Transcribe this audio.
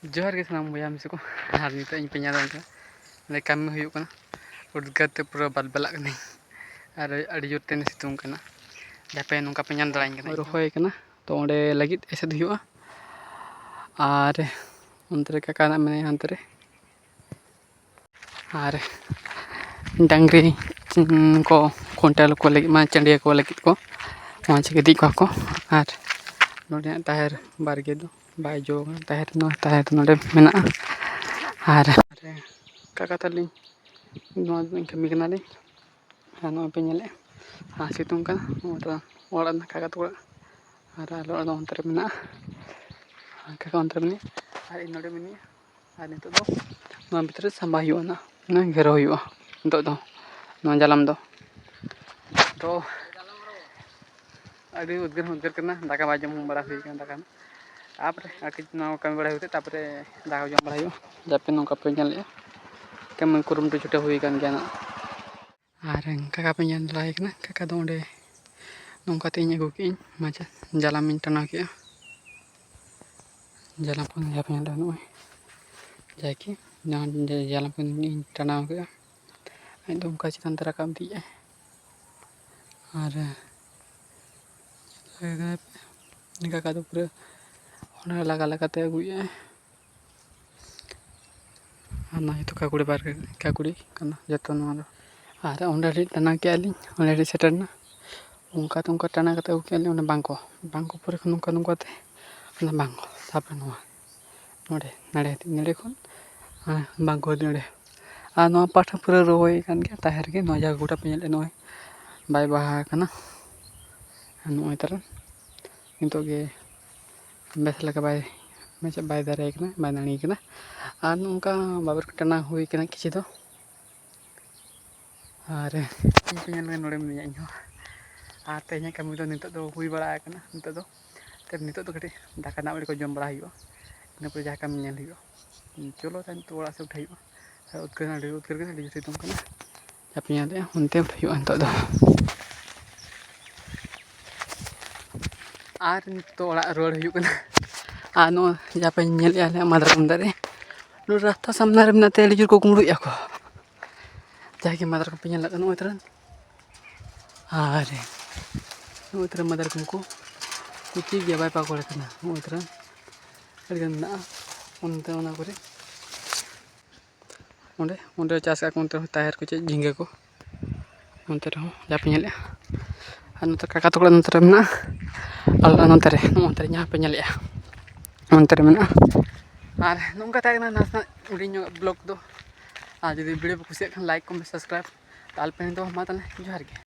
जोहार के सामान बोया मिसे को और नित इन पेña दो ले कमी हुयुक कना उद्गार ते पूरा बलबलाक कनी और अड़ी जोरते ने सितुंग कना जापे नुका पे ñan दराइन कना रोहय कना तो ओंडे लगित एसेद हुयुआ और अंतरे का काना मने अंतरे और डांगरी को खोंटाल को लगित मा चंडिया को लगित को वहाँ से गिदी को और नोडे ताहेर बारगे दो बाय जो ताहेर नोडे मेना और काका ताली नोआ कमी कना ले नोआ पे ñele सितुंग कना ओड़ा काका तो और आलो अंतरे मेना काका अंतरे मेनी और इन नोडे मेनी और नितो दो नोआ भितर संबा हुयुआ ना घेरो हुयुआ नितो दो नोआ जालाम दो तो अड़ी उद्गार करना दाका बा जम बड़ा हुई कना दाका तापरे आके नोआ कमी बड़ा हुते तापरे दाका जम बड़ा हुयुआ जापे नोका पे ñele कमी कुरुमटु छुटे हुई कन गया ना और काका पे ñan लाइक ना काका दो ओंडे नोंका ते इन अगु के माचा जालाम इन टना के जालाम को जापे ñan नो जाके ना जालाम को इन टना के इन दो का चितान तरा काम दिए और काका तो पूरे ओंडे लगा लगा ते अगुए ना तो काकुड़ी बार काकुड़ी कना जतो नो और ओंडे टना के आली ओंडे सेटरना उनका तो उनका टना कते अगु के आली ओंडे बांको पूरे नुका नुका ते ओंडे बांको तापरे नो नोडे नड़े खन बांको नड़े आ नो पाठा पूरे रोय कान के ताहेर के नो जा गोटा पे ñele नो बाय बाहा कना नो तरह नितो के बेस लगा बाय मेचे बाय दारे कना बाय नानी कना और उनका बाबर टना हुई कना किछि दो और इन पे नोडे मिया इन और तेña कमी दो नितो दो हुई बड़ा कना नितो दो कटी दाका ना को जम बड़ा हुयुआ इन पर जहाँ कमी ñel हुयुआ चलो तन तो ओड़ा से उठाइयो उद्गार के अड़ी सितुंग कना जापे ñale उनते हुयुआ नितो दो और नितो ओड़ा रोड हुयुक कना आ नो जापे ñele आले मादरकम दारे नो रास्ता सामने रे मेनाते अड़ी जोर को कुमड़ुया को जाके मादरकम पे ñel नो तरह और नो तरह मादरकम को कुछ गया बाय पाकोड़े कना नो तरह अड़ी गन ना उनते ओना करे ओंडे ओंडे चास का कोनते ताहेर को चे झिंगे को ओंते रे जापे ñele और नोते काका तो नोते रे मेना अल्ला नोते रे ña पे ñele ओंते रे मेना और नोंका ताकना नासना उडिño ब्लॉग दो आ जदी वीडियो को कुसिया खान लाइक कमेंट सब्सक्राइब ताल पे दो मा तने जोहार के।